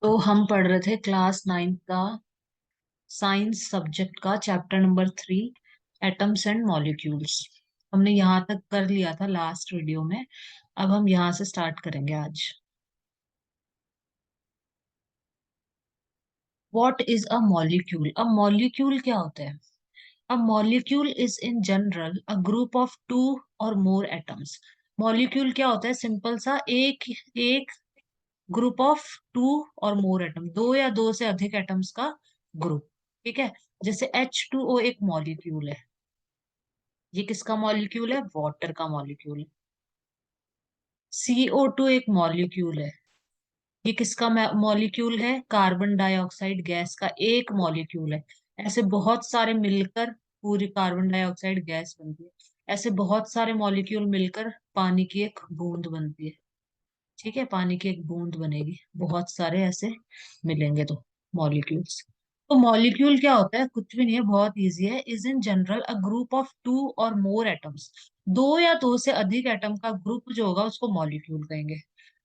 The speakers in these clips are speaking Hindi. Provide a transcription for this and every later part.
तो हम पढ़ रहे थे क्लास 9 का साइंस सब्जेक्ट का chapter number 3 atoms and molecules. हमने यहाँ तक कर लिया था लास्ट वीडियो में। अब हम यहाँ से स्टार्ट करेंगे आज। What is a molecule? A molecule क्या होता है? A molecule is in general a group of two or more atoms. Molecule क्या होता है? सिंपल सा एक एक group of two or more atom, दो या दो से अधिक एटम्स का ग्रुप। ठीक है। जैसे H2O एक मॉलिक्यूल है। ये किसका मॉलिक्यूल है? वाटर का मॉलिक्यूल है। CO2 एक मॉलिक्यूल है। ये किसका मॉलिक्यूल है? कार्बन डाइऑक्साइड गैस का एक मॉलिक्यूल है। ऐसे बहुत सारे मिलकर पूरी कार्बन डाइऑक्साइड गैस बनती है। ऐसे बहुत सारे मॉलिक्यूल मिलकर पानी की एक बूंद बनती है। ठीक है, पानी की एक बूंद बनेगी, बहुत सारे ऐसे मिलेंगे तो मॉलिक्यूल्स। तो मॉलिक्यूल क्या होता है? कुछ भी नहीं है, बहुत इजी है। Is in general a group of two or more atoms. दो या दो से अधिक एटम का ग्रुप जो होगा उसको मॉलिक्यूल कहेंगे।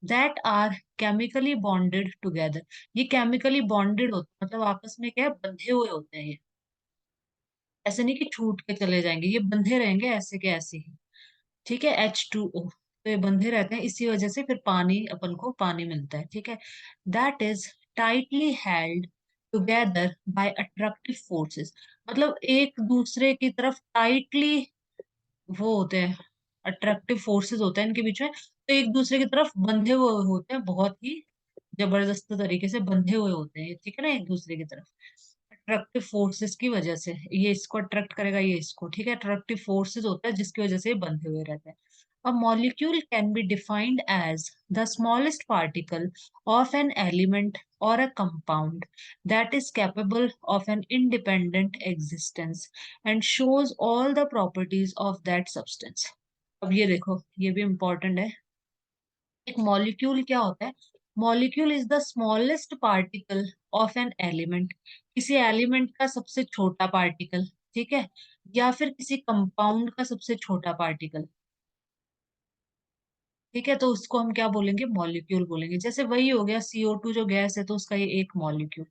That are chemically bonded together. ये केमिकली बॉन्डेड होते मतलब आपस में क्या है, बंधे हुए होते हैं ये। ऐसे नहीं कि छूट के चले जाएंगे, ये बंधे रहेंगे ऐसे के ऐसे ही। ठीक है, H2O। तो ये बंधे रहते हैं, इसी वजह से फिर पानी, अपन को पानी मिलता है। ठीक है। That is tightly held together by attractive forces. मतलब एक दूसरे की तरफ टाइटली वो होते हैं, अट्रैक्टिव फोर्सेस होते हैं इनके बीच में। तो एक दूसरे की तरफ बंधे हुए होते हैं, बहुत ही जबरदस्त तरीके से बंधे हुए होते हैं, ठीक है ना, एक दूसरे की तरफ। अट्रैक्टिव फोर्सेस की वजह से ये इसको अट्रैक्ट करेगा, ये इसको। ठीक है, अट्रैक्टिव फोर्सेस होता है जिसकी वजह से ये बंधे हुए रहते हैं। A molecule can be defined as the smallest particle of an element or a compound that is capable of an independent existence and shows all the properties of that substance. अब ये देखो, ये भी important है। एक मॉलिक्यूल क्या होता है? Molecule is the smallest particle of an element. किसी एलिमेंट का सबसे छोटा पार्टिकल। ठीक है। या फिर किसी कंपाउंड का सबसे छोटा पार्टिकल। ठीक है, तो उसको हम क्या बोलेंगे? मॉलिक्यूल बोलेंगे। जैसे वही हो गया CO2 जो गैस है, तो उसका ये एक मॉलिक्यूल।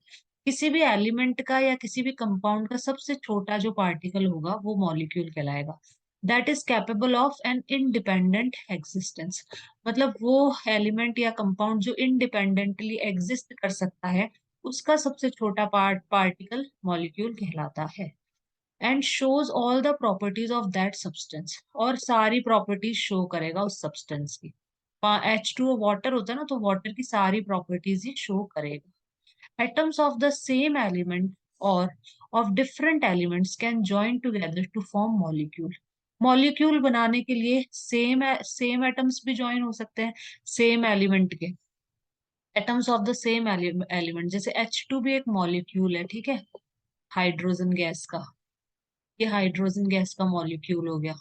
किसी भी एलिमेंट का या किसी भी कंपाउंड का सबसे छोटा जो पार्टिकल होगा वो मॉलिक्यूल कहलाएगा। That is capable of an independent existence. मतलब वो एलिमेंट या कंपाउंड जो इंडिपेंडेंटली एग्जिस्ट कर सकता है, उसका सबसे छोटा पार्टिकल मॉलिक्यूल कहलाता है। And shows all the properties of that substance. और सारी प्रॉपर्टीज शो करेगा उस सब्सटेंस की। H2O वाटर होता है ना, तो वाटर की सारी प्रॉपर्टीज ही शो करेगा। Atoms of the same element और of different elements can join together to form molecule. Molecule बनाने के लिए सेम सेम एटम्स भी ज्वाइन हो सकते हैं, सेम एलिमेंट के। Atoms of the same element, जैसे H2 भी एक मॉलिक्यूल है। ठीक है, हाइड्रोजन गैस का। ये हाइड्रोजन गैस का मॉलिक्यूल हो गया।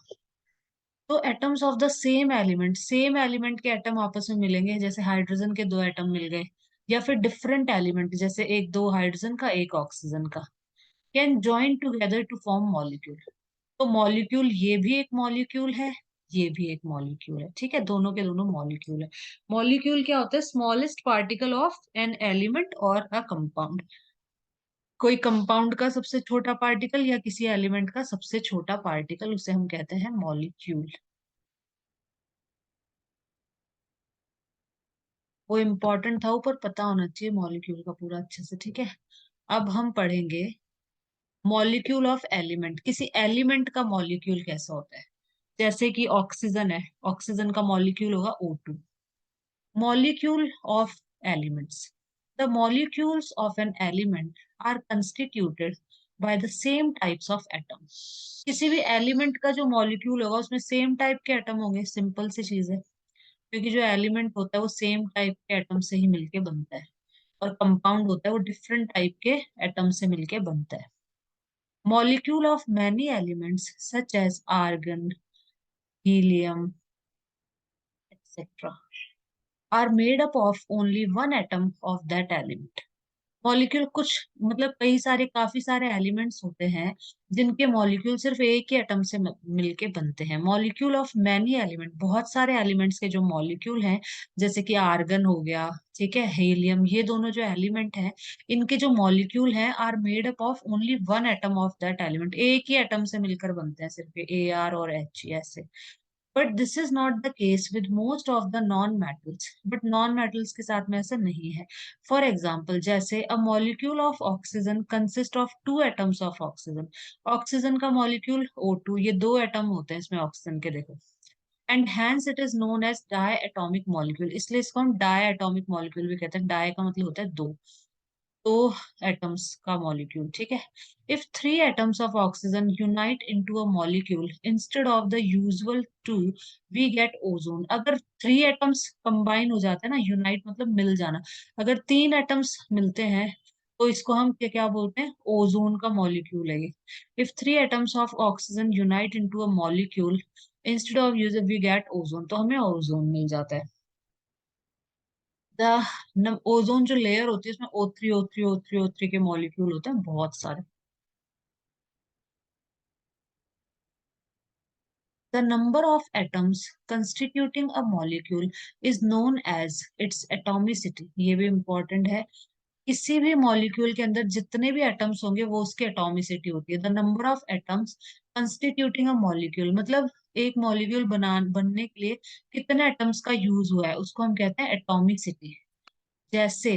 तो atoms of the same element, same element के एटम आपस में मिलेंगे, जैसे हाइड्रोजन के दो एटम मिल गए। या फिर डिफरेंट एलिमेंट, जैसे एक दो हाइड्रोजन का एक ऑक्सीजन का, can join together to form molecule. तो मॉलिक्यूल ये भी एक मॉलिक्यूल है, ये भी एक मॉलिक्यूल है। ठीक है, दोनों के दोनों मॉलिक्यूल है। मॉलिक्यूल क्या होता है? Smallest particle of an element और अ कंपाउंड। कोई कंपाउंड का सबसे छोटा पार्टिकल या किसी एलिमेंट का सबसे छोटा पार्टिकल, उसे हम कहते हैं मॉलिक्यूल। वो इम्पोर्टेंट था, ऊपर पता होना चाहिए मॉलिक्यूल का पूरा अच्छे से। ठीक है। अब हम पढ़ेंगे मॉलिक्यूल ऑफ एलिमेंट। किसी एलिमेंट का मॉलिक्यूल कैसा होता है? जैसे कि ऑक्सीजन है, ऑक्सीजन का मॉलिक्यूल होगा O2। Molecule of elements. The molecules of an element are constituted by the same types of atoms. किसी भी एलिमेंट का जो मॉलिक्यूल होगा उसमें सेम टाइप के एटम होंगे, सिंपल सी चीज है। क्योंकि जो एलिमेंट होता है वो सेम टाइप के एटम से ही मिलके बनता है, और कंपाउंड होता है वो डिफरेंट टाइप के एटम से मिलके बनता है। Molecule of many elements such as argon, helium, etc. are made up of only one atom of that element. Molecule कुछ मतलब कई सारे काफी सारे एलिमेंट्स होते हैं जिनके मॉलिक्यूल सिर्फ एक ही एटम से मिलके बनते हैं। मॉलिक्यूल ऑफ मैनी एलिमेंट, बहुत सारे एलिमेंट्स के जो मॉलिक्यूल हैं, जैसे कि आर्गन हो गया, ठीक है, हीलियम, ये दोनों जो एलिमेंट हैं, इनके जो मॉलिक्यूल हैं are made up of only one atom of that element. एक ही एटम से मिलकर बनते हैं, सिर्फ AR और H ऐसे। But this is not the case with most of the non metals. But non metals के साथ में ऐसा नहीं है। फॉर एग्जाम्पल, जैसे a molecule of oxygen consist of two atoms of oxygen. Oxygen का मॉलिक्यूल O2, ये दो एटम होते हैं इसमें ऑक्सीजन के, देखो। And hence it is known as diatomic molecule, इसलिए इसको हम डाई एटॉमिक मॉलिक्यूल भी कहते हैं। डाई का मतलब होता है दो, दो एटम्स का मॉलिक्यूल, ठीक है। If three atoms of oxygen unite into a molecule instead of the usual two, we get ozone. अगर थ्री एटम्स कंबाइन हो जाते हैं ना, यूनाइट मतलब मिल जाना, अगर तीन एटम्स मिलते हैं तो इसको हम क्या क्या बोलते हैं, ओजोन का मॉलिक्यूल है ये। If three atoms of oxygen unite into a molecule instead of use we get ozone, तो हमें ओजोन मिल जाता है। ओजोन जो लेयर होती है उसमें O3 के मॉलिक्यूल होते हैं बहुत सारे। The number of atoms constituting a molecule is known as its atomicity. ये भी इंपॉर्टेंट है। किसी भी मॉलिक्यूल के अंदर जितने भी एटम्स होंगे वो उसकी एटॉमिसिटी होती है। The number of atoms constituting a molecule मतलब एक मॉलिक्यूल बनने के लिए कितने एटम्स का यूज हुआ है, उसको हम कहते हैं एटॉमिसिटी। जैसे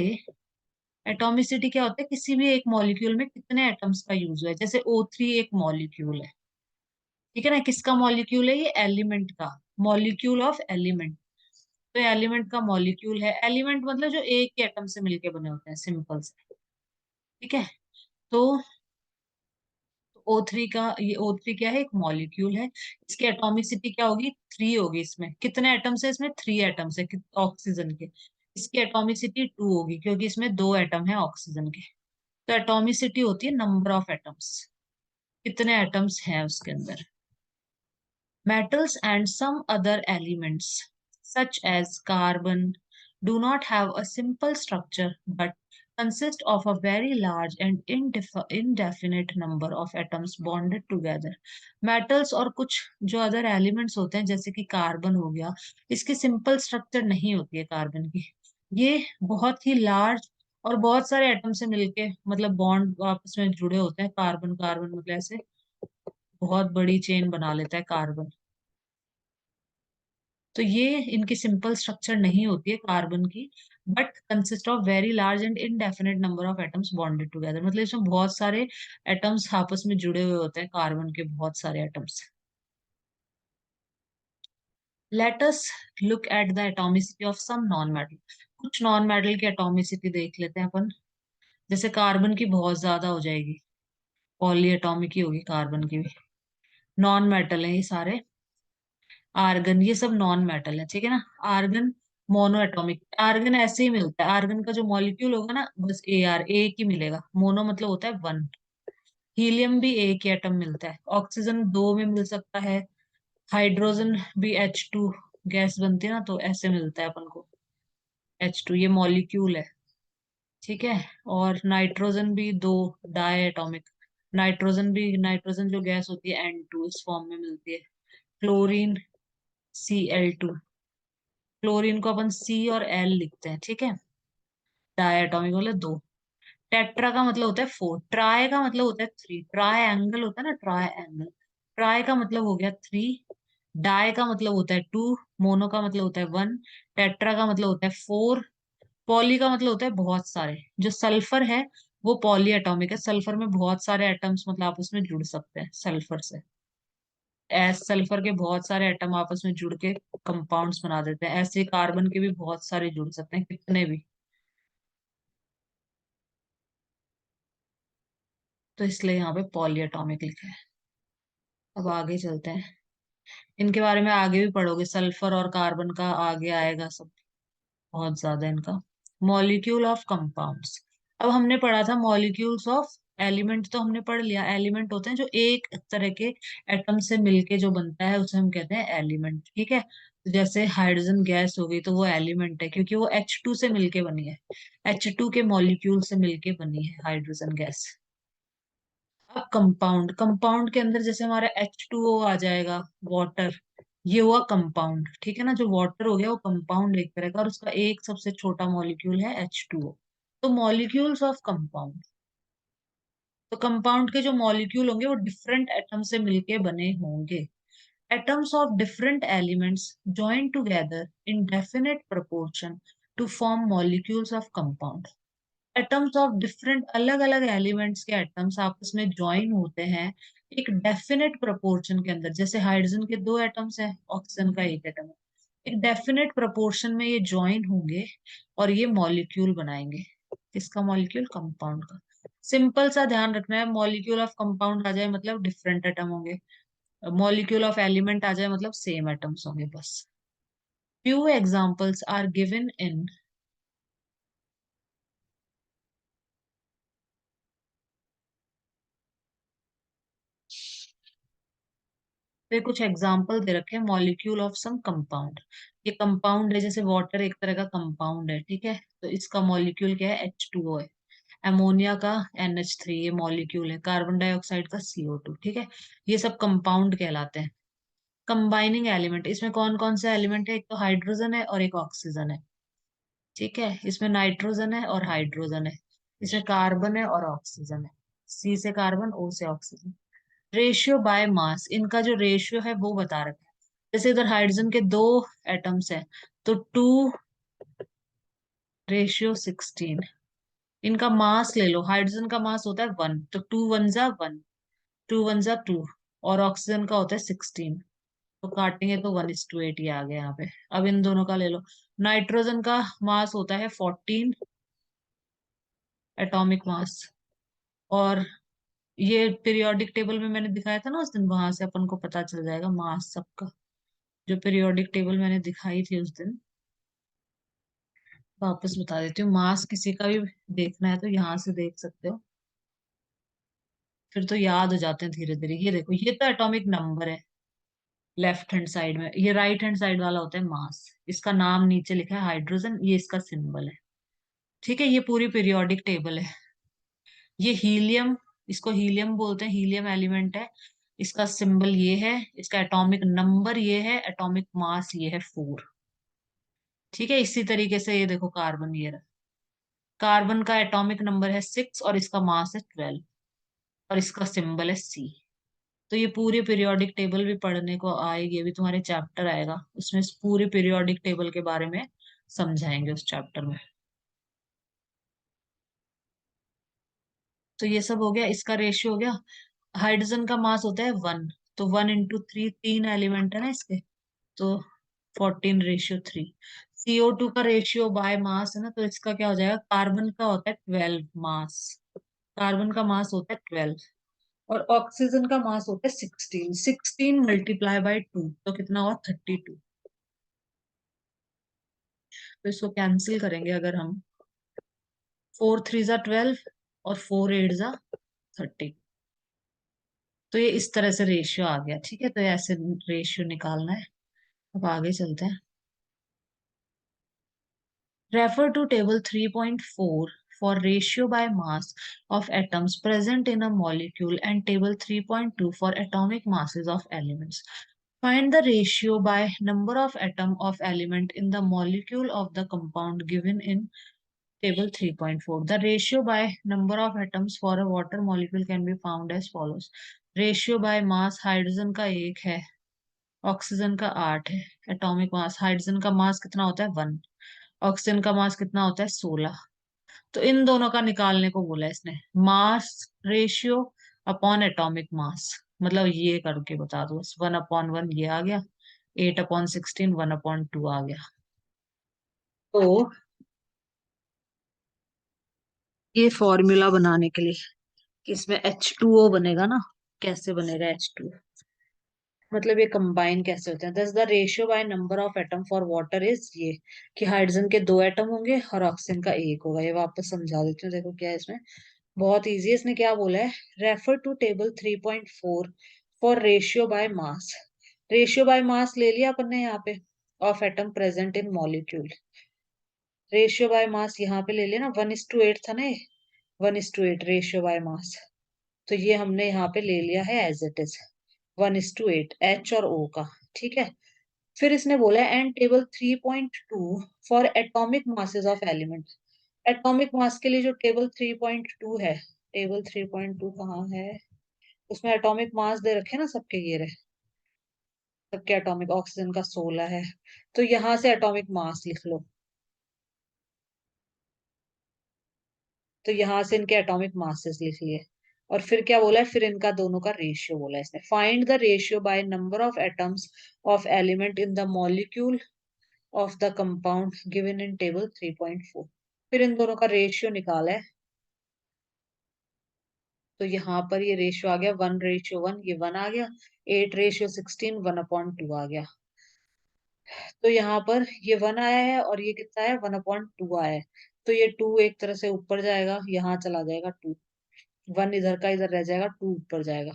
एटॉमिसिटी क्या होता है, किसी भी एक मॉलिक्यूल में कितने एटम्स का यूज हुआ है। जैसे O3 एक मॉलिक्यूल है, ठीक है ना, किसका मॉलिक्यूल है ये, एलिमेंट का, मॉलिक्यूल ऑफ एलिमेंट। तो एलिमेंट का मॉलिक्यूल है, एलिमेंट मतलब जो एक ही एटम से मिलके बने होते हैं, सिंपल से, ठीक है। तो O3 का, ये O3 क्या है, एक मॉलिक्यूल है। इसकी एटॉमिसिटी क्या होगी, 3 होगी। इसमें कितने एटम्स है, इसमें 3 एटम्स है ऑक्सीजन के। इसकी एटॉमिसिटी 2 होगी क्योंकि इसमें दो एटम है ऑक्सीजन के। तो एटॉमिसिटी होती है नंबर ऑफ एटम्स, कितने एटम्स हैं उसके अंदर। Metals and some other elements, such as carbon, do not have a simple structure but consist of a very large and indefinite number of atoms bonded together. Metals और कुछ जो अदर एलिमेंट्स होते हैं जैसे कि कार्बन हो गया, इसकी सिंपल स्ट्रक्चर नहीं होती है कार्बन की। ये बहुत ही लार्ज और बहुत सारे एटम से मिलके मतलब बॉन्ड आपस में जुड़े होते हैं। कार्बन कार्बन मतलब ऐसे बहुत बड़ी चेन बना लेता है कार्बन। तो ये इनकी सिंपल स्ट्रक्चर नहीं होती है कार्बन की, but consist of very large and indefinite number of atoms bonded together. मतलब इसमें बहुत सारे एटम्स आपस में जुड़े हुए होते हैं, कार्बन के बहुत सारे atoms. Let us look at the atomicity of some non metal. कुछ नॉन मेटल की एटॉमिसिटी देख लेते हैं अपन। जैसे कार्बन की बहुत ज्यादा हो जाएगी, पॉली एटॉमिक ही होगी कार्बन की भी। नॉन मेटल है ये सारे। आर्गन, ये सब नॉन मेटल है, ठीक है ना। आर्गन मोनो एटॉमिक, आर्गन ऐसे ही मिलता है, आर्गन का जो मॉलिक्यूल होगा ना बस AR एक ही मिलेगा। मोनो मतलब होता है वन। हीलियम भी एक ही एटम मिलता है। ऑक्सीजन दो में मिल सकता है। हाइड्रोजन भी H2 गैस बनती है ना, तो ऐसे मिलता है अपन को H2, ये मॉलिक्यूल है, ठीक है। और नाइट्रोजन भी दो, डाई एटॉमिक। नाइट्रोजन जो गैस होती है N2 इस फॉर्म में मिलती है। क्लोरीन Cl2, क्लोरीन को अपन C और L लिखते हैं, ठीक है। डायटोमिक मतलब दो। टेट्रा का मतलब होता है फोर। ट्राई का मतलब होता है थ्री। ट्राई एंगल होता है ना, ट्राई एंगल। ट्राई का मतलब हो गया थ्री। डाई का मतलब होता है टू। मोनो का मतलब होता है वन। टेट्रा का मतलब होता है फोर। पॉली का मतलब होता है बहुत सारे। जो सल्फर है वो पॉली एटॉमिक है। सल्फर में बहुत सारे एटम्स मतलब आपस में जुड़ सकते हैं सल्फर से। एस सल्फर के बहुत सारे एटम आपस में जुड़ के कंपाउंड्स बना देते हैं। ऐसे कार्बन के भी बहुत सारे जुड़ सकते हैं, कितने भी। तो इसलिए यहाँ पे पॉली एटॉमिक लिखा है। अब आगे चलते हैं। इनके बारे में आगे भी पढ़ोगे, सल्फर और कार्बन का आगे आएगा सब, बहुत ज्यादा इनका। Molecule of compounds. अब हमने पढ़ा था मॉलिक्यूल्स ऑफ एलिमेंट, तो हमने पढ़ लिया। एलिमेंट होते हैं जो एक तरह के एटम से मिलके जो बनता है उसे हम कहते हैं एलिमेंट, ठीक है। जैसे हाइड्रोजन गैस हो गई तो वो एलिमेंट है क्योंकि वो H2 से मिलके बनी है। H2 के मॉलिक्यूल से मिलके बनी है हाइड्रोजन गैस। अब कंपाउंड, कंपाउंड के अंदर जैसे हमारा H2O आ जाएगा, वाटर, ये हुआ कंपाउंड, ठीक है ना। जो वाटर हो गया वो कंपाउंड एक तरह का, और उसका एक सबसे छोटा मॉलिक्यूल है H2O। तो मॉलिक्यूल्स ऑफ कंपाउंड, तो कंपाउंड के जो मॉलिक्यूल होंगे वो डिफरेंट एटम से मिलके बने होंगे। Atoms of different elements join together in definite proportion to form molecules of compound. Atoms of different अलग अलग elements के atoms आपस में join होते हैं एक definite proportion के अंदर। जैसे हाइड्रोजन के दो atoms हैं, ऑक्सीजन का एक एटम है, एक definite proportion में ये join होंगे और ये molecule बनाएंगे। किसका मॉलिक्यूल? कंपाउंड का। सिंपल सा ध्यान रखना है, मॉलिक्यूल ऑफ कंपाउंड आ जाए मतलब डिफरेंट एटम होंगे, मॉलिक्यूल ऑफ एलिमेंट आ जाए मतलब सेम एटम्स होंगे बस। Few examples are given in, पे कुछ एग्जांपल दे रखे हैं मॉलिक्यूल ऑफ सम कंपाउंड। ये कंपाउंड है, जैसे वाटर एक तरह का कंपाउंड है, ठीक है, तो इसका मॉलिक्यूल क्या है? H2O है। अमोनिया का NH3 ये मॉलिक्यूल है, कार्बन डाइऑक्साइड का CO2, ठीक है। ये सब कंपाउंड कहलाते हैं। कंबाइनिंग एलिमेंट, इसमें कौन कौन से एलिमेंट है? एक तो हाइड्रोजन है और एक ऑक्सीजन है, ठीक है। इसमें नाइट्रोजन है और हाइड्रोजन है। इसमें कार्बन है और ऑक्सीजन है। C से कार्बन, O से ऑक्सीजन। रेशियो बाय मास, इनका जो रेशियो है वो बता रखा है। जैसे इधर हाइड्रोजन के दो एटम्स हैं तो 2:16। इनका मास ले लो, हाइड्रोजन का मास होता है 1, तो 2 1 जा 1, 2 1 जा 2, और ऑक्सीजन का होता है 16। तो काटेंगे तो 1:8 ये आ गया यहाँ पे। अब इन दोनों का ले लो, नाइट्रोजन का मास होता है 14 एटॉमिक मास, और ये पीरियोडिक टेबल में मैंने दिखाया था ना उस दिन, वहां से अपन को पता चल जाएगा मास सबका। जो पीरियोडिक टेबल मैंने दिखाई थी उस दिन, वापस बता देती हूँ। मास किसी का भी देखना है तो यहाँ से देख सकते हो, फिर तो याद हो जाते हैं धीरे धीरे। ये देखो, ये तो एटॉमिक नंबर है लेफ्ट हैंड साइड में, ये राइट हैंड साइड वाला होता है मास। इसका नाम नीचे लिखा है हाइड्रोजन, ये इसका सिंबल है, ठीक है। ये पूरी पीरियोडिक टेबल है। ये हीलियम, इसको हीलियम बोलते हैं, हीलियम एलिमेंट है। इसका सिंबल ये है, इसका एटॉमिक नंबर ये है, एटॉमिक मास ये है 4, ठीक है। इसी तरीके से ये देखो कार्बन, ये रहा, कार्बन का एटॉमिक नंबर है 6 और इसका मास है 12, और इसका सिंबल है C। तो ये पूरी पीरियोडिक टेबल भी पढ़ने को आएगी, अभी तुम्हारे चैप्टर आएगा उसमें इस पूरी पीरियोडिक टेबल के बारे में समझाएंगे उस चैप्टर में। तो ये सब हो गया, इसका रेशियो हो गया। हाइड्रोजन का मास होता है 1, तो 1 × 3, तीन एलिमेंट है ना इसके, तो 14:3। CO2 का रेशियो बाय मास है ना, तो इसका क्या हो जाएगा? कार्बन का होता है 12 मास, कार्बन का मास होता है 12, और ऑक्सीजन का मास होता है 16, 16 × 2 तो कितना हुआ? 32। तो इसको कैंसिल करेंगे अगर हम, 4 3 जा 12 और 4 8 जा 30। तो ये इस तरह से रेशियो आ गया, ठीक है। तो ये ऐसे रेशियो निकालना है। अब आगे चलते हैं। Refer to table 3.4 for ratio by mass of atoms present in a molecule and table 3.2 for atomic masses of elements. Find the ratio by number of atom of element in the molecule of the compound given in table 3.4. The ratio by number of atoms for a water molecule can be found as follows. Ratio by mass, hydrogen का 1 है, ऑक्सीजन का 8 है। एटॉमिक मास, हाइड्रोजन का मास कितना होता है? 1, ऑक्सीजन का मास कितना होता है? 16। तो इन दोनों का निकालने को बोला है इसने, mass ratio upon atomic mass, मतलब ये करके बता दो बस। 1/1 ये आ गया, 8/16 1/2 आ गया। तो ये फॉर्मूला बनाने के लिए कि इसमें H2O बनेगा ना, कैसे बनेगा H2, मतलब ये कंबाइन कैसे होते हैं। दस the ratio by number of atom for water is ये, कि हाइड्रोजन के दो एटम होंगे और ऑक्सीजन का एक होगा। ये वापस समझा देती हूँ, देखो क्या है इसमें, बहुत इजी है। इसने क्या बोला है? Refer to table 3.4 for ratio by mass. Ratio by mass ले लिया अपन ने यहाँ पे, of atom present in molecule. Ratio by mass यहाँ पे ले लेना, 1:8 था ना, 1:8 रेशियो बाय मास। तो ये हमने यहाँ पे ले लिया है एज इट इज, 1:8 एच और ओ का। ठीक है। फिर इसने बोला है and table 3.2 for atomic masses of element. Atomic mass के लिए जो टेबल 3.2 है, टेबल 3.2 कहाँ है, उसमें एटॉमिक मास दे रखे ना सबके, ये रहे सबके एटॉमिक, ऑक्सीजन का 16 है। तो यहां से एटॉमिक मास लिख लो। तो यहाँ से इनके एटॉमिक मासेस लिख लिए। और फिर क्या बोला है, फिर इनका दोनों का रेशियो बोला है इसने, find the ratio by number of atoms of element in the molecule of the compound given in table 3.4। फिर इन दोनों का रेशियो निकाला है। तो यहाँ पर ये रेशियो आ गया 1:1, ये 1 आ गया। 8:16, 1/2 आ गया। तो यहाँ पर ये 1 आया है और ये कितना है, 1/2 आया है। तो ये 2 एक तरह से ऊपर जाएगा, यहाँ चला जाएगा 2, 1 इधर का इधर रह जाएगा, 2 ऊपर जाएगा।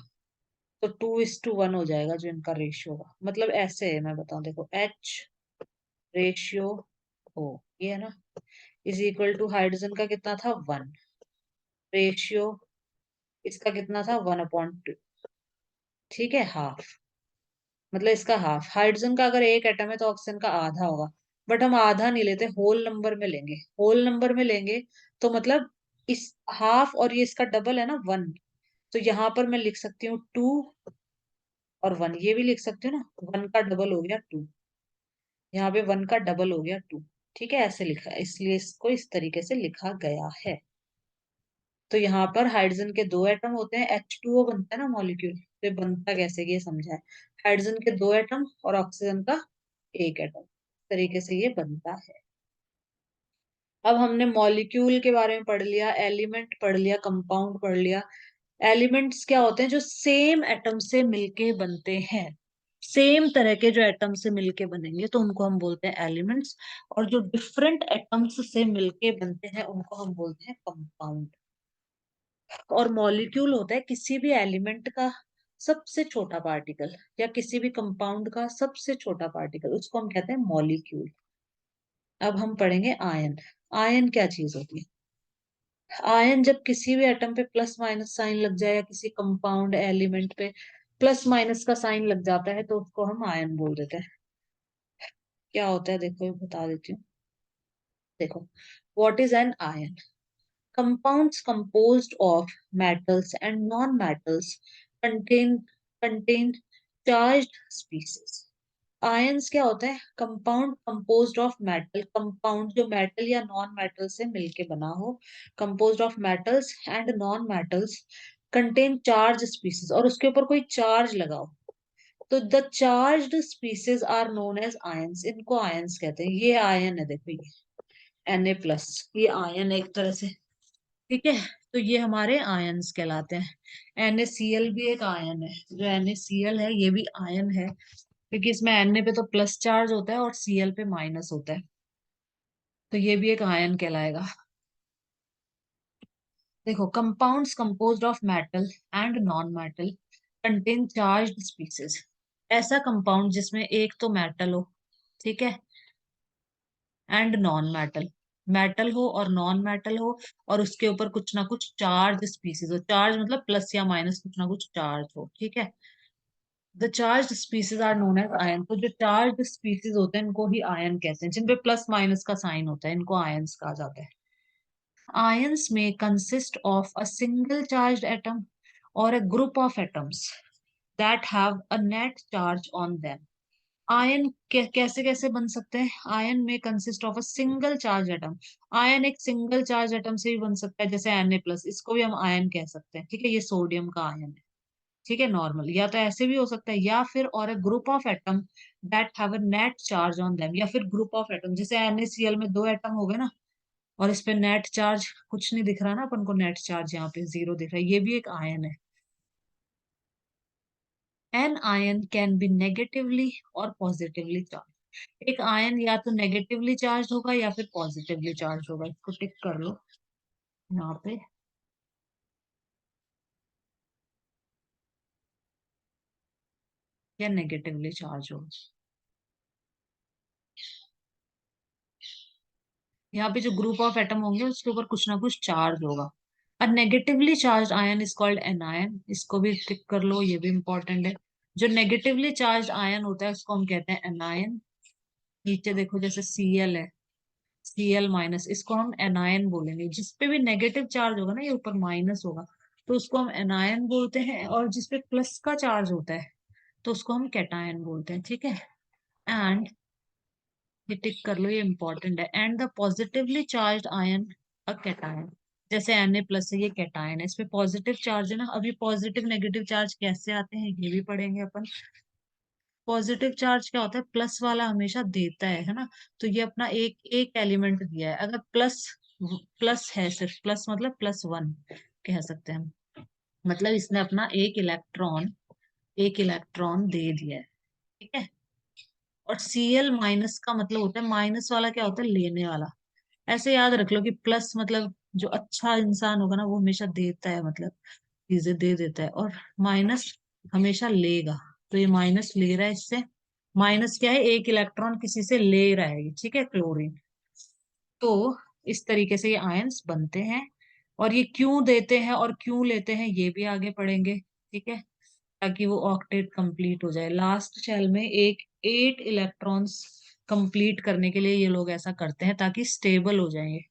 तो 2:1 हो जाएगा जो इनका रेशियो होगा। मतलब ऐसे है, मैं बताऊं, देखो एच रेशियो ओ, ये है ना, इज इक्वल टू हाइड्रोजन का कितना था, 1, रेशियो इसका कितना था, 1/2। ठीक है, हाफ। मतलब इसका हाफ, हाइड्रोजन का अगर एक एटम है तो ऑक्सीजन का आधा होगा। बट हम आधा नहीं लेते, होल नंबर में लेंगे, होल नंबर में लेंगे। तो मतलब इस हाफ और ये इसका डबल है ना, 1। तो यहाँ पर मैं लिख सकती हूँ 2 और 1, ये भी लिख सकती हूँ ना, 1 का डबल हो गया 2, यहाँ पे 1 का डबल हो गया 2। ठीक है, ऐसे लिखा है, इसलिए इसको इस तरीके से लिखा गया है। तो यहाँ पर हाइड्रोजन के 2 एटम होते हैं, H2O बनता है ना मॉलिक्यूल, तो ये बनता कैसे ये समझा है। हाइड्रोजन के 2 एटम और ऑक्सीजन का 1 एटम, इस तरीके से ये बनता है। अब हमने मॉलिक्यूल के बारे में पढ़ लिया, एलिमेंट पढ़ लिया, कंपाउंड पढ़ लिया। एलिमेंट्स क्या होते हैं, जो सेम एटम से मिलके बनते हैं। सेम तरह के जो एटम से मिलके बनेंगे तो उनको हम बोलते हैं एलिमेंट्स। और जो डिफरेंट एटम्स से मिलके बनते हैं उनको हम बोलते हैं कंपाउंड। और मॉलिक्यूल होता है किसी भी एलिमेंट का सबसे छोटा पार्टिकल, या किसी भी कंपाउंड का सबसे छोटा पार्टिकल, उसको हम कहते हैं मॉलिक्यूल। अब हम पढ़ेंगे आयन। आयन क्या चीज होती है। आयन जब किसी भी एटम पे प्लस माइनस साइन लग जाए, या किसी कंपाउंड एलिमेंट पे प्लस माइनस का साइन लग जाता है, तो उसको हम आयन बोल देते हैं। क्या होता है देखो, ये बता देती हूँ। देखो, what is an ion. Compounds composed of metals and non-metals contain contain charged species. Ions क्या होता है, compound composed of metal, compound जो मेटल या नॉन मेटल से मिलके बना हो, composed of metals and non metals, contain charge species, और उसके ऊपर कोई चार्ज लगाओ। तो the charged species are known as ions, इनको आयंस कहते हैं। ये आयन है, देखो ये Na+, ये आयन है एक तरह से। ठीक है, तो ये हमारे आयंस कहलाते हैं। NaCl भी एक आयन है, जो NaCl है ये भी आयन है, क्योंकि इसमें Na पे तो प्लस चार्ज होता है और Cl पे माइनस होता है। तो ये भी एक आयन कहलाएगा। देखो, compounds composed of metal and non metal contain charged species. ऐसा कंपाउंड जिसमें एक तो मेटल हो, ठीक है, एंड नॉन मेटल, मेटल हो और नॉन मेटल हो, और उसके ऊपर कुछ ना कुछ चार्ज स्पीसीज हो। चार्ज मतलब प्लस या माइनस, कुछ ना कुछ चार्ज हो। ठीक है, the charge species are known as ion. तो जो चार्ज स्पीसीज होते हैं इनको ही आयन कहते हैं, जिनपे प्लस माइनस का साइन होता है, इनको आयंस कहा जाता है। आयंस में consist of a single charge atom और a group of atoms that have a net charge on them. Ion कैसे कैसे बन सकते हैं। आयन में consist of a single charge atom. Ion एक सिंगल चार्ज एटम से भी बन सकता है, जैसे Na+, इसको भी हम आयन कह सकते हैं। ठीक है, ये सोडियम का आयन है। ठीक है, नॉर्मल, या तो ऐसे भी हो सकता है, या फिर और a group of atom that have a net charge on them, या फिर ग्रुप ऑफ एटम, जैसे NaCl में 2 एटम हो गए ना, और इस पे नेट चार्ज कुछ नहीं दिख रहा ना अपन को, नेट चार्ज यहाँ पे 0 दिख रहा है, ये भी एक आयन है। An ion can be negatively or positively charged. एक आयन या तो नेगेटिवली चार्ज होगा या फिर पॉजिटिवली चार्ज होगा, इसको टिक कर लो यहाँ पे। या नेगेटिवली चार्ज होगा। यहाँ पे जो ग्रुप ऑफ एटम होंगे उसके ऊपर कुछ ना कुछ चार्ज होगा। अ negatively charge ion is called anion, इसको भी टिक कर लो, ये भी इंपॉर्टेंट है। जो नेगेटिवली चार्ज आयन होता है उसको हम कहते हैं एनायन। नीचे देखो जैसे Cl है, Cl-, इसको हम एनायन बोलेंगे। जिसपे भी नेगेटिव चार्ज होगा ना, ये ऊपर माइनस होगा, तो उसको हम एनायन बोलते हैं। और जिसपे प्लस का चार्ज होता है तो उसको हम कैटायन बोलते हैं, ठीक है। एंड ये टिक कर लो, ये इंपॉर्टेंट है। And the positively charge ion a cation, जैसे Na+ है, ये कैटायन है, इस पे पॉजिटिव चार्ज है ना। अभी पॉजिटिव नेगेटिव चार्ज कैसे आते हैं ये भी पढ़ेंगे अपन। पॉजिटिव चार्ज क्या होता है, प्लस वाला हमेशा देता है ना। तो ये अपना एक एक एलिमेंट दिया है, अगर प्लस प्लस है, सिर्फ प्लस मतलब +1 कह सकते हैं हम। मतलब इसने अपना एक इलेक्ट्रॉन दे दिया है, ठीक है। और Cl- का मतलब होता है, माइनस वाला क्या होता है, लेने वाला। ऐसे याद रख लो कि प्लस मतलब जो अच्छा इंसान होगा ना वो हमेशा देता है, मतलब चीजें दे देता है। और माइनस हमेशा लेगा। तो ये माइनस ले रहा है इससे। माइनस क्या है, एक इलेक्ट्रॉन किसी से ले रहा है ये, ठीक है, क्लोरीन। तो इस तरीके से ये आयंस बनते हैं। और ये क्यों देते हैं और क्यों लेते हैं ये भी आगे पढ़ेंगे, ठीक है। ताकि वो ऑक्टेट कंप्लीट हो जाए लास्ट शेल में, एक 8 इलेक्ट्रॉन्स कंप्लीट करने के लिए ये लोग ऐसा करते हैं ताकि स्टेबल हो जाएंगे,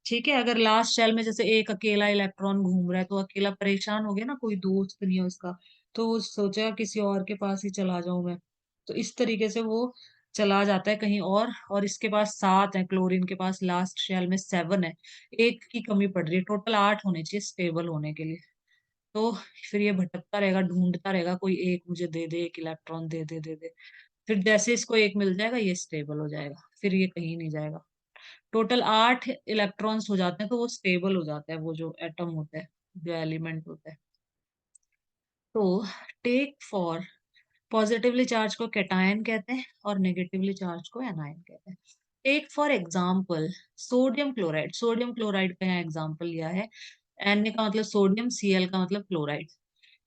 ठीक है। अगर लास्ट शेल में जैसे एक अकेला इलेक्ट्रॉन घूम रहा है तो अकेला परेशान हो गया ना, कोई दोस्त नहीं है उसका, तो वो सोचेगा किसी और के पास ही चला जाऊं मैं। तो इस तरीके से वो चला जाता है कहीं और इसके पास 7 है, क्लोरीन के पास लास्ट शेल में 7 है। एक की कमी पड़ रही है, टोटल 8 होने चाहिए स्टेबल होने के लिए। तो फिर ये भटकता रहेगा, ढूंढता रहेगा, कोई एक मुझे दे दे, एक इलेक्ट्रॉन दे दे दे दे। फिर जैसे इसको एक मिल जाएगा ये स्टेबल हो जाएगा, फिर ये कहीं नहीं जाएगा। टोटल 8 इलेक्ट्रॉन्स हो जाते हैं तो वो स्टेबल हो जाता है, वो जो एटम होता है, जो एलिमेंट होता है। तो टेक फॉर, पॉजिटिवली चार्ज को कैटायन कहते हैं और नेगेटिवली चार्ज को एनायन कहते हैं। Take for example sodium chloride, sodium chloride का यहाँ एग्जाम्पल लिया है। Na का मतलब सोडियम, Cl का मतलब chloride.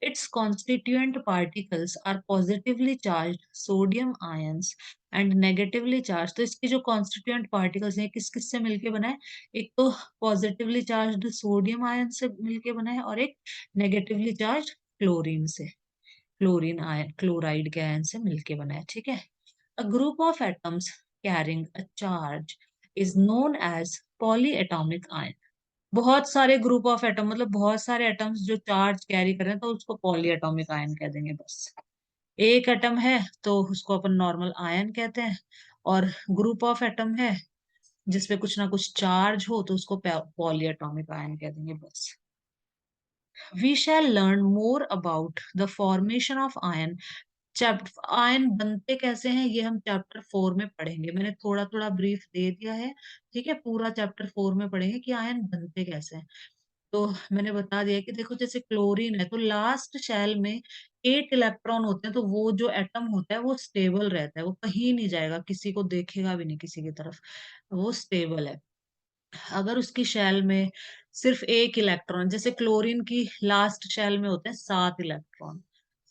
Its constituent particles are positively charged sodium ions and negatively charged। तो इसके जो constituent particles हैं किस किस से मिलके बना है, एक तो पॉजिटिवली चार्ज्ड सोडियम आयन से मिलके बना है और एक नेगेटिवली चार्ज क्लोरीन से, क्लोरीन आयन, क्लोराइड के आयन से मिलके बना है, ठीक है। A group of atoms carrying a charge is known as polyatomic ion. बहुत सारे ग्रुप ऑफ एटम मतलब बहुत सारे एटम्स जो चार्ज कैरी कर रहे हैं तो उसको पॉली एटॉमिक आयन कह देंगे बस। एक एटम है तो उसको अपन नॉर्मल आयन कहते हैं। और ग्रुप ऑफ एटम है जिसपे कुछ ना कुछ चार्ज हो तो उसको पॉली एटॉमिक आयन कह देंगे बस। We shall learn more about the formation of ion. Chapter ion बनते कैसे हैं ये हम चैप्टर 4 में पढ़ेंगे, मैंने थोड़ा थोड़ा ब्रीफ दे दिया है, ठीक है। पूरा चैप्टर 4 में पढ़ेंगे कि आयन बनते कैसे हैं। तो मैंने बता दिया कि देखो जैसे क्लोरीन है तो लास्ट शेल में 8 इलेक्ट्रॉन होते हैं, तो वो जो एटम होता है वो स्टेबल रहता है, वो कहीं नहीं जाएगा, किसी को देखेगा भी नहीं किसी की तरफ, वो स्टेबल है। अगर उसकी शेल में सिर्फ एक इलेक्ट्रॉन, जैसे क्लोरीन की लास्ट शेल में होते हैं 7 इलेक्ट्रॉन,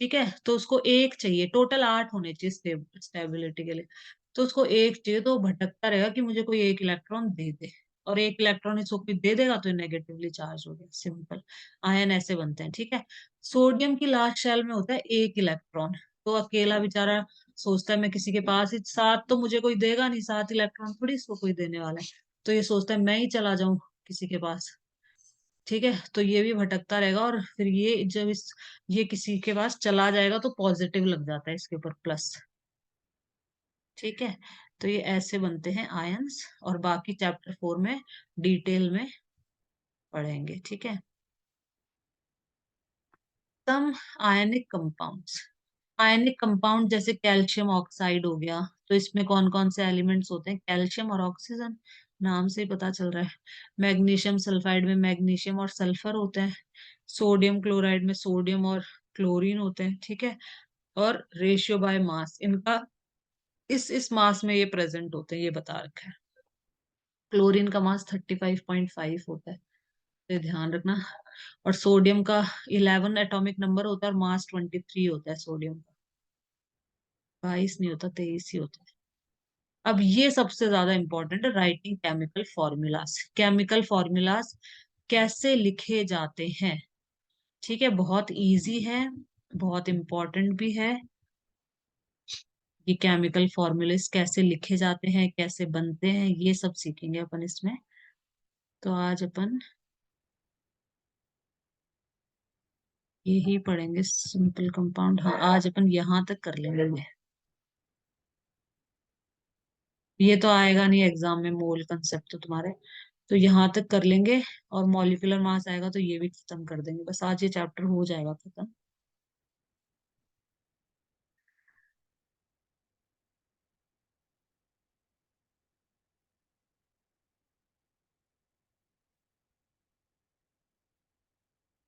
ठीक है, तो उसको एक चाहिए, टोटल 8 होने चाहिए स्टेबिलिटी के लिए। तो उसको एक चाहिए तो वो भटकता रहेगा कि मुझे कोई एक इलेक्ट्रॉन दे दे। और एक इलेक्ट्रॉन इसको कोई दे देगा तो नेगेटिवली चार्ज हो गया, सिंपल। आयन ऐसे बनते हैं, ठीक है। सोडियम की लास्ट शेल में होता है एक इलेक्ट्रॉन, तो अकेला बेचारा सोचता है मैं किसी के पास ही, 7 तो मुझे कोई देगा नहीं, 7 इलेक्ट्रॉन थोड़ी इसको कोई देने वाला है। तो ये सोचता है मैं ही चला जाऊं किसी के पास, ठीक है। तो ये भी भटकता रहेगा और फिर ये जब ये किसी के पास चला जाएगा तो पॉजिटिव लग जाता है इसके ऊपर प्लस, ठीक है। तो ये ऐसे बनते हैं आयंस और बाकी चैप्टर 4 में डिटेल में पढ़ेंगे, ठीक है। सम आयनिक कंपाउंड्स, आयनिक कंपाउंड जैसे कैल्शियम ऑक्साइड हो गया, तो इसमें कौन कौन से एलिमेंट्स होते हैं, कैल्शियम और ऑक्सीजन, नाम से ही पता चल रहा है। मैग्नीशियम सल्फाइड में मैग्नीशियम और सल्फर होते हैं। सोडियम क्लोराइड में सोडियम और क्लोरीन होते हैं, ठीक है। और रेशियो बाय मास इनका इस मास में ये प्रेजेंट होते हैं, ये बता रखा है। क्लोरीन का मास 35.5 होता है, तो ये ध्यान रखना। और सोडियम का 11 एटॉमिक नंबर होता है और मास 23 होता है सोडियम का, 22 नहीं होता, 23 ही होता है। अब ये सबसे ज्यादा इंपॉर्टेंट है, writing chemical formulas. Chemical formulas कैसे लिखे जाते हैं, ठीक है, बहुत इजी है, बहुत इंपॉर्टेंट भी है। ये केमिकल फॉर्मूलेस कैसे लिखे जाते हैं, कैसे बनते हैं, ये सब सीखेंगे अपन इसमें। तो आज अपन यही पढ़ेंगे, सिंपल कंपाउंड। हाँ, आज अपन यहाँ तक कर लेंगे। ये तो आएगा नहीं एग्जाम में, मोल कंसेप्ट तो तुम्हारे, तो यहाँ तक कर लेंगे। और मॉलिक्यूलर मास आएगा तो ये भी खत्म कर देंगे, बस आज ये चैप्टर हो जाएगा खत्म।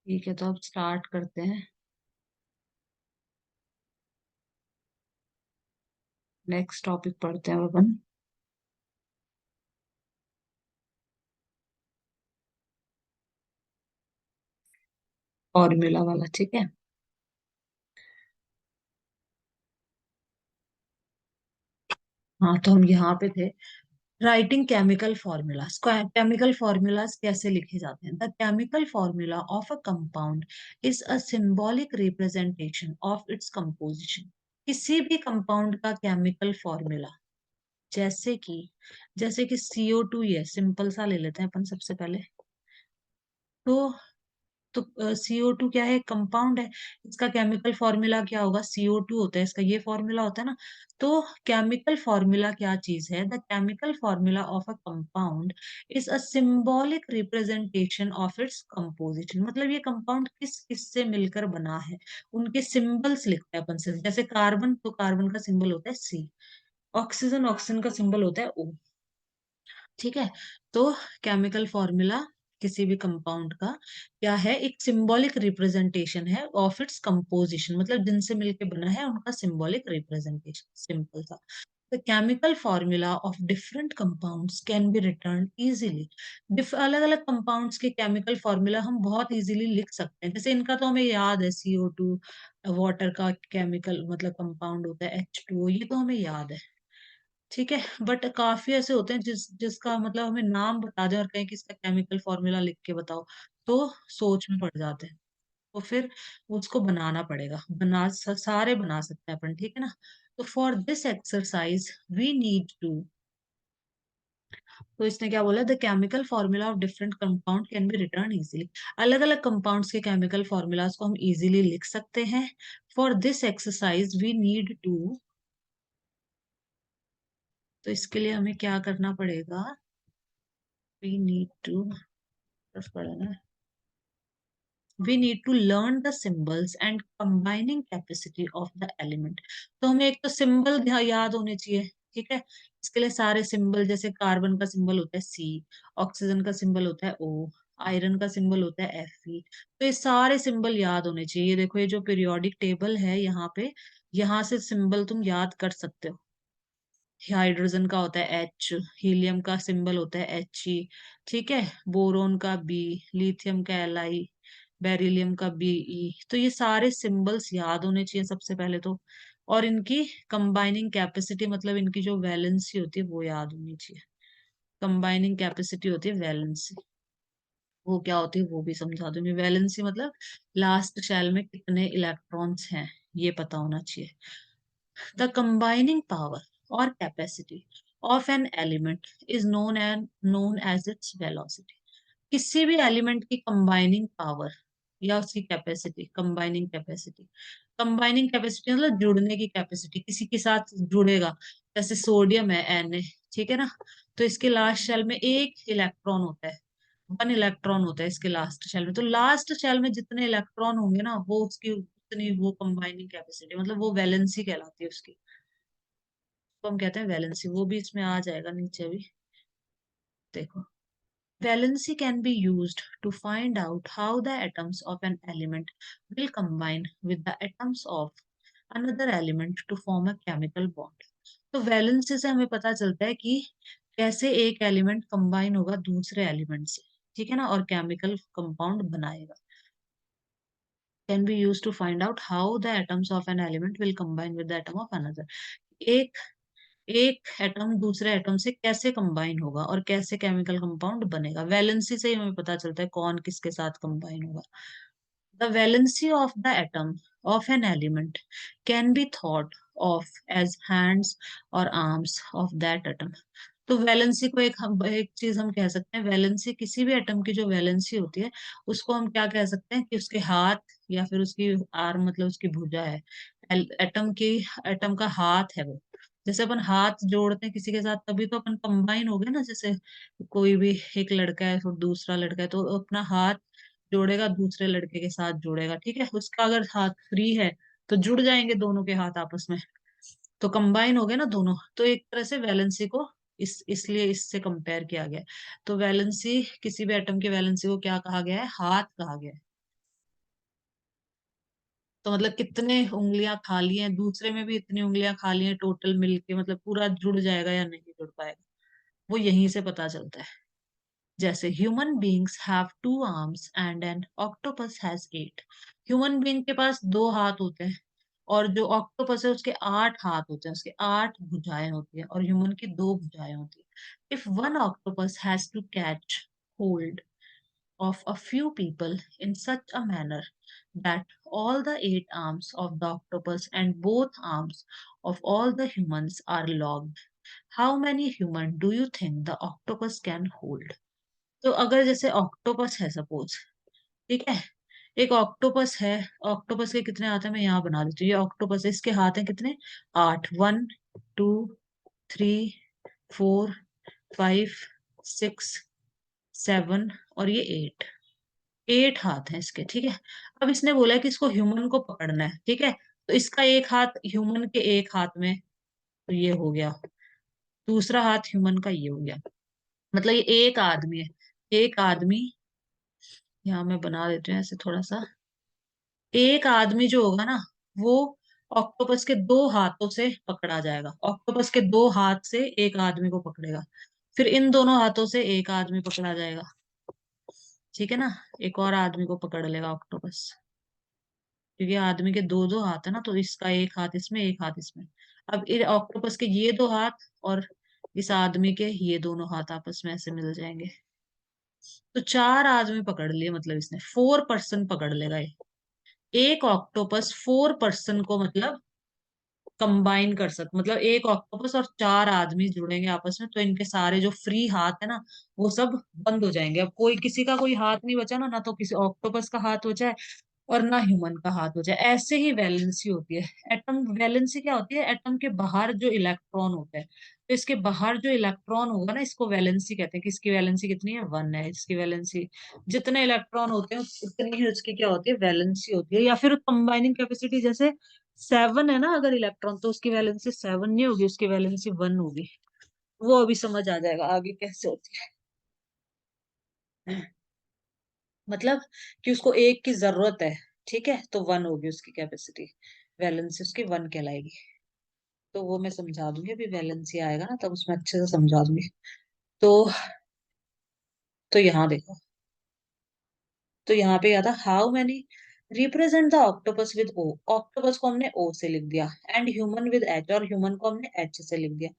ठीक है, तो अब स्टार्ट करते हैं। नेक्स्ट टॉपिक पढ़ते हैं अपन, फॉर्मूला वाला, ठीक है। हाँ, तो हम यहाँ पे थे, writing chemical formulas. Chemical formulas कैसे लिखे जाते हैं? The chemical formula of a compound is a symbolic representation of its composition. किसी भी कंपाउंड का केमिकल फॉर्मूला, जैसे कि CO2 ही है, सिंपल सा ले लेते हैं अपन सबसे पहले। तो CO2 क्या है? कंपाउंड है। इसका केमिकल फॉर्मूला क्या होगा? CO2 होता है इसका, ये फॉर्मूला होता है ना। तो केमिकल फॉर्मूला क्या चीज है? The chemical formula of a compound is a symbolic representation of its composition. मतलब ये कंपाउंड किस किस से मिलकर बना है, उनके सिंबल्स लिखते हैं अपन से। जैसे कार्बन, तो कार्बन का सिंबल होता है C। ऑक्सीजन, ऑक्सीजन का सिंबल होता है O। ठीक है। तो केमिकल फॉर्मूला किसी भी कंपाउंड का क्या है? एक सिंबॉलिक रिप्रेजेंटेशन है ऑफ इट्स कंपोजिशन, मतलब जिनसे मिलके बना है उनका सिंबॉलिक रिप्रेजेंटेशन, सिंपल सा। The chemical formula of different compounds can be written easily. अलग अलग कंपाउंड्स के केमिकल फॉर्मूला हम बहुत इजीली लिख सकते हैं। जैसे इनका तो हमें याद है, CO2 वाटर का केमिकल मतलब कंपाउंड होता है H2O, ये तो हमें याद है। ठीक है, बट काफी ऐसे होते हैं जिसका मतलब हमें नाम बता दे और कहें कि इसका केमिकल फॉर्मूला लिख के बताओ, तो सोच में पड़ जाते हैं। तो फिर उसको बनाना पड़ेगा, सारे बना सकते हैं अपन, ठीक है ना। तो for this exercise we need to, तो इसने क्या बोला? The chemical formula of different compound can be written easily. अलग अलग कंपाउंड्स के केमिकल फॉर्मूलाज को हम इजीली लिख सकते हैं। For this exercise we need to, तो इसके लिए हमें क्या करना पड़ेगा? वी नीड टू, पढ़ा ना, we need to learn the symbols and combining capacity of the element। तो हमें एक तो सिंबल याद होने चाहिए, ठीक है। इसके लिए सारे सिंबल, जैसे कार्बन का सिंबल होता है C, ऑक्सीजन का सिंबल होता है O, आयरन का सिंबल होता है Fe। तो ये सारे सिंबल याद होने चाहिए। ये देखो, ये जो पीरियोडिक टेबल है यहाँ पे, यहाँ से सिंबल तुम याद कर सकते हो। हाइड्रोजन का होता है H, हीलियम का सिंबल होता है He, ठीक है। बोरोन का B, लिथियम का Li, बेरिलियम का Be। तो ये सारे सिंबल्स याद होने चाहिए सबसे पहले तो। और इनकी कंबाइनिंग कैपेसिटी, मतलब इनकी जो वैलेंसी होती है वो याद होनी चाहिए। कंबाइनिंग कैपेसिटी होती है वैलेंसी, वो क्या होती है वो भी समझा दूंगी। वैलेंसी मतलब लास्ट शेल में कितने इलेक्ट्रॉन्स हैं, ये पता होना चाहिए। The combining power or capacity of an element is known as its velocity। किसी भी एलिमेंट की कंबाइनिंग पावर या उसकी कैपेसिटी, कंबाइनिंग कैपेसिटी मतलब जुड़ने की कैपेसिटी, किसी के साथ जुड़ेगा। जैसे सोडियम है Na, ठीक है ना। तो इसके लास्ट शेल में एक इलेक्ट्रॉन होता है, 1 इलेक्ट्रॉन होता है इसके लास्ट शेल में। तो लास्ट शेल में जितने इलेक्ट्रॉन होंगे ना, वो उसकी उतनी वो कंबाइनिंग कैपेसिटी, मतलब वो वैलेंसी कहलाती है उसकी। तो हम कहते हैं वैलेंसी, वो भी इसमें आ जाएगा नीचे भी, देखो। Valency can be used to find out how the atoms of an element will combine with the atoms of another element to form a chemical bond। तो वैलेंसी से हमें पता चलता है कि कैसे एक एलिमेंट कंबाइन होगा दूसरे एलिमेंट से, ठीक है ना, और केमिकल कंपाउंड बनाएगा। Can be used to find out how the atoms of an element will combine with the atom of another। एक एक एटम दूसरे एटम से कैसे कंबाइन होगा और कैसे केमिकल कंपाउंड बनेगा। वैलेंसी से ही हमें पता चलता है कौन किसके साथ कंबाइन होगा। The valency of the atom of an element can be thought of as hands or arms of that atom. तो वैलेंसी को एक चीज हम कह सकते हैं, वैलेंसी किसी भी एटम की जो वैलेंसी होती है उसको हम क्या कह सकते हैं कि उसके हाथ या फिर उसकी आर्म मतलब उसकी भुजा है। एटम की, एटम का हाथ है वो। जैसे अपन हाथ जोड़ते हैं किसी के साथ तभी तो अपन कंबाइन हो गए ना। जैसे कोई भी एक लड़का है और दूसरा लड़का है तो अपना हाथ जोड़ेगा दूसरे लड़के के साथ जोड़ेगा, ठीक है। उसका अगर हाथ फ्री है तो जुड़ जाएंगे दोनों के हाथ आपस में, तो कंबाइन हो गए ना दोनों। तो एक तरह से वैलेंसी को इसलिए इससे कंपेयर किया गया है। तो वैलेंसी, किसी भी एटम की वैलेंसी को क्या कहा गया है, हाथ कहा गया है। तो मतलब कितने उंगलियां खाली हैं, दूसरे में भी इतनी उंगलियां खाली हैं टोटल मिलके, मतलब पूरा जुड़ जाएगा या नहीं जुड़ पाएगा, वो यहीं से पता चलता है। जैसे human beings have 2 arms and an octopus has 8। Human being के पास 2 हाथ होते हैं और जो ऑक्टोपस है उसके 8 हाथ होते हैं, उसके 8 भुजाएं होती है और ह्यूमन की 2 भुजाएं होती है। If one octopus has to catch hold of a few people in such a manner that all the 8 arms of the octopus and both arms of all the humans are logged. How many human do you think the octopus can hold? तो अगर जैसे ऑक्टोपस है सपोज, ठीक है, एक ऑक्टोपस है। ऑक्टोपस के कितने हाथ है मैं यहाँ बना देती हूँ। ये ऑक्टोपस है, इसके हाथ है कितने, 8। 1 2 3 4 5 6 7 और ये 8। 8 हाथ हैं इसके, ठीक है। अब इसने बोला है कि इसको ह्यूमन को पकड़ना है, ठीक है। तो इसका एक हाथ ह्यूमन के एक हाथ में, तो ये हो गया। दूसरा हाथ ह्यूमन का ये हो गया। मतलब ये एक आदमी है। एक आदमी, यहाँ मैं बना देती हूँ ऐसे थोड़ा सा। एक आदमी जो होगा ना वो ऑक्टोपस के 2 हाथों से पकड़ा जाएगा। ऑक्टोपस के 2 हाथ से एक आदमी को पकड़ेगा, फिर इन दोनों हाथों से एक आदमी पकड़ा जाएगा, ठीक है ना। एक और आदमी को पकड़ लेगा ऑक्टोपस, क्योंकि आदमी के 2 2 हाथ है ना, तो इसका एक हाथ इसमें एक हाथ इसमें। अब ऑक्टोपस के ये 2 हाथ और इस आदमी के ये दोनों हाथ आपस में ऐसे मिल जाएंगे, तो 4 आदमी पकड़ लिए। मतलब इसने 4 पर्सन पकड़ लेगा ये। एक ऑक्टोपस 4 पर्सन को मतलब कंबाइन कर सकते, मतलब एक ऑक्टोपस और 4 आदमी जुड़ेंगे आपस में तो इनके सारे जो फ्री हाथ है ना वो सब बंद हो जाएंगे। अब कोई किसी का कोई हाथ नहीं बचा ना, ना तो किसी ऑक्टोपस का हाथ बचा है और ना ह्यूमन का हाथ हो जाए। ऐसे ही वैलेंसी होती है। एटम वैलेंसी क्या होती है, एटम के बाहर जो इलेक्ट्रॉन होता है, तो इसके बाहर जो इलेक्ट्रॉन होगा ना इसको वैलेंसी कहते हैं। कि इसकी वैलेंसी कितनी है, 1 है इसकी वैलेंसी। जितने इलेक्ट्रॉन होते हैं उतनी ही उसकी क्या होती है, वैलेंसी होती है। या फिर कंबाइनिंग कैपेसिटी, जैसे 7 है ना अगर इलेक्ट्रॉन, तो उसकी वैलेंसी 7 नहीं होगी, उसकी वैलेंसी 1 होगी। वो अभी समझ आ जाएगा आगे कैसे होती है। मतलब कि उसको एक की जरूरत है, ठीक है, तो 1 होगी उसकी कैपेसिटी। वैलेंसी उसकी 1 कहलाएगी। तो वो मैं समझा दूंगी, अभी वैलेंसी आएगा ना तब उसमें अच्छे से समझा दूंगी। तो यहाँ देखो, तो यहाँ पे क्या था, how many represent the octopus with O. Octopus को हमने ओ से लिख दिया एंड ह्यूमन विद एच, और ह्यूमन को हमने एच से लिख दिया।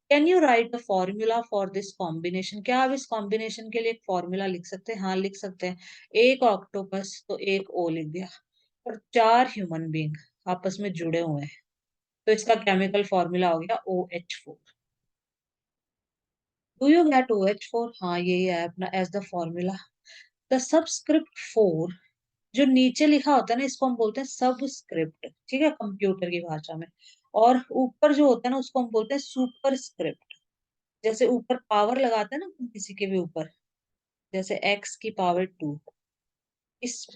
Can you write the formula for this combination. क्या आप इस कॉम्बिनेशन के लिए एक फॉर्मूला लिख सकते हैं, हाँ लिख सकते हैं। एक ऑक्टोपस तो एक ओ लिख दिया और 4 ह्यूमन बींग आपस में जुड़े हुए हैं, तो इसका केमिकल फॉर्मूला हो गया OH4। Do you get OH4, हाँ यही है अपना as the formula. The subscript 4 जो नीचे लिखा होता है ना इसको हम बोलते हैं सबस्क्रिप्ट, ठीक है, कंप्यूटर की भाषा में। और ऊपर जो होता है ना उसको हम बोलते हैं सुपर स्क्रिप्ट। जैसे ऊपर पावर लगाते हैं ना किसी के भी ऊपर, जैसे x⁻²,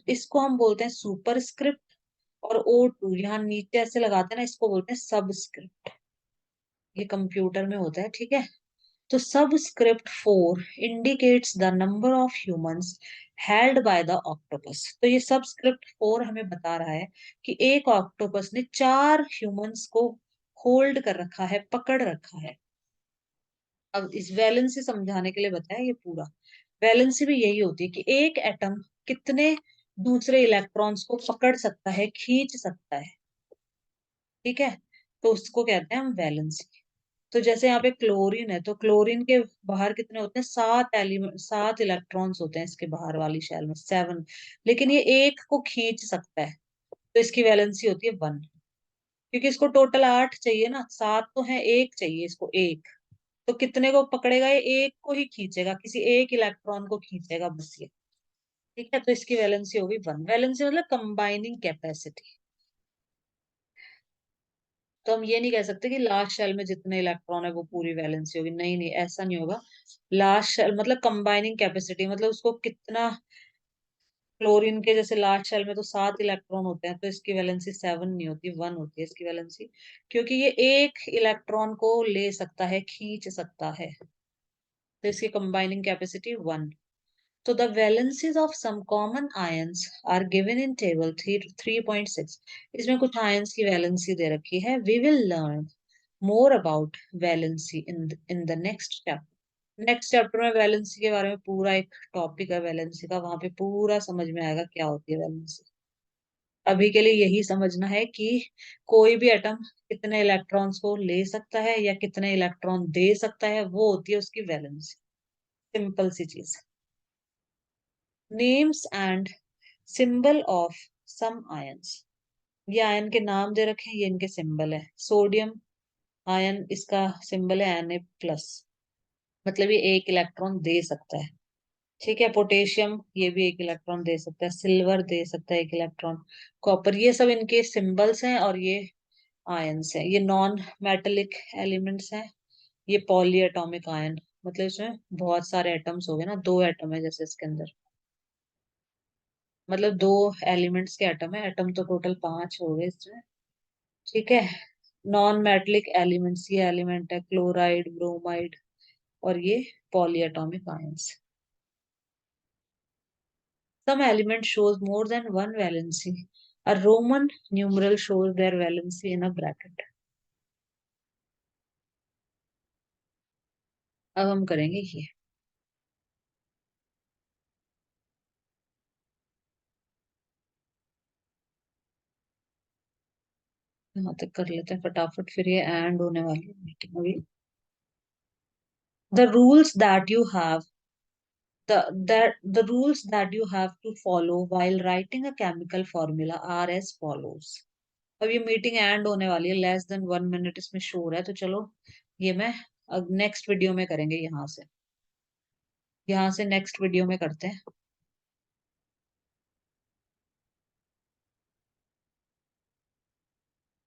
इसको हम बोलते हैं सुपर स्क्रिप्ट। और O2 यहाँ नीचे ऐसे लगाते हैं ना, इसको बोलते हैं सबस्क्रिप्ट। ये कंप्यूटर में होता है, ठीक है। तो subscript 4 indicates the number of humans held by the octopus. तो ये सबस्क्रिप्ट 4 हमें बता रहा है कि एक ऑक्टोपस ने 4 ह्यूमंस को होल्ड कर रखा है, पकड़ रखा है। अब इस वैलेंसी समझाने के लिए बताया ये पूरा। वैलेंसी भी यही होती है कि एक एटम कितने दूसरे इलेक्ट्रॉन्स को पकड़ सकता है, खींच सकता है, ठीक है। तो उसको कहते हैं हम वैलेंसी। तो जैसे यहाँ पे क्लोरीन है, तो क्लोरीन के बाहर कितने होते हैं, 7 एलिमेंट, 7 इलेक्ट्रॉन्स होते हैं इसके बाहर वाली शेल में, 7। लेकिन ये एक को खींच सकता है, तो इसकी वैलेंसी होती है 1। क्योंकि इसको टोटल 8 चाहिए ना, 7 तो है, एक चाहिए इसको, एक। तो कितने को पकड़ेगा, ये एक को ही खींचेगा, किसी एक इलेक्ट्रॉन को खींचेगा बस ये। ठीक है, तो इसकी वैलेंसी होगी 1। वैलेंसी मतलब कंबाइनिंग कैपेसिटी। तो हम ये नहीं कह सकते कि लास्ट शेल में जितने इलेक्ट्रॉन है वो पूरी वैलेंसी होगी, नहीं नहीं, ऐसा नहीं होगा। लास्ट शेल मतलब कंबाइनिंग कैपेसिटी, मतलब उसको कितना, क्लोरीन के जैसे लास्ट शेल में तो 7 इलेक्ट्रॉन होते हैं, तो इसकी वैलेंसी 7 नहीं होती, 1 होती है इसकी वैलेंसी। क्योंकि ये एक इलेक्ट्रॉन को ले सकता है, खींच सकता है, तो इसकी combining capacity 1। So the valencies of some common ions are given in table 3.6. इसमें कुछ ions की valency दे रखी है। We will learn more about valency in the next chapter. Next chapter में वैलेंसी के बारे में पूरा एक टॉपिक है वैलेंसी का, वहां पे पूरा समझ में आएगा क्या होती है वैलेंसी। अभी के लिए यही समझना है कि कोई भी एटम कितने इलेक्ट्रॉन्स को ले सकता है या कितने इलेक्ट्रॉन दे सकता है, वो होती है उसकी वैलेंसी। सिंपल सी चीज। Names and symbol of some ions. ये आयन के नाम दे रखे हैं, ये इनके सिंबल है। सोडियम आयन, इसका सिंबल है Na+, मतलब ये एक इलेक्ट्रॉन दे सकता है। ठीक है, पोटेशियम ये भी एक इलेक्ट्रॉन दे सकता है, सिल्वर दे सकता है एक इलेक्ट्रॉन, कॉपर, ये सब इनके सिंबल्स हैं। और ये आयंस हैं, ये नॉन मेटेलिक एलिमेंट्स हैं। ये पॉली एटॉमिक आयन, मतलब इसमें बहुत सारे एटम्स हो गए ना, 2 एटम है जैसे इसके अंदर, मतलब 2 एलिमेंट्स के एटम है, एटम तो टोटल 5 हो गए इसमें। ठीक है, नॉन मेटेलिक एलिमेंट्स, ये एलिमेंट है क्लोराइड, ब्रोमाइड, और ये poly atomic ions. Some element shows more than one valency. A Roman numeral shows their valency in a bracket. अब हम करेंगे ये, यहाँ तक कर लेते हैं फटाफट, फिर ये एंड होने वाली है मीटिंग अभी। The rules that you have, the rules that you have to follow while writing a chemical formula are as follows. अब ये मीटिंग एंड होने वाली है, लेस देन 1 मिनट इसमें शोर है, तो चलो ये मैं अब नेक्स्ट वीडियो में करेंगे, यहाँ से नेक्स्ट वीडियो में करते हैं।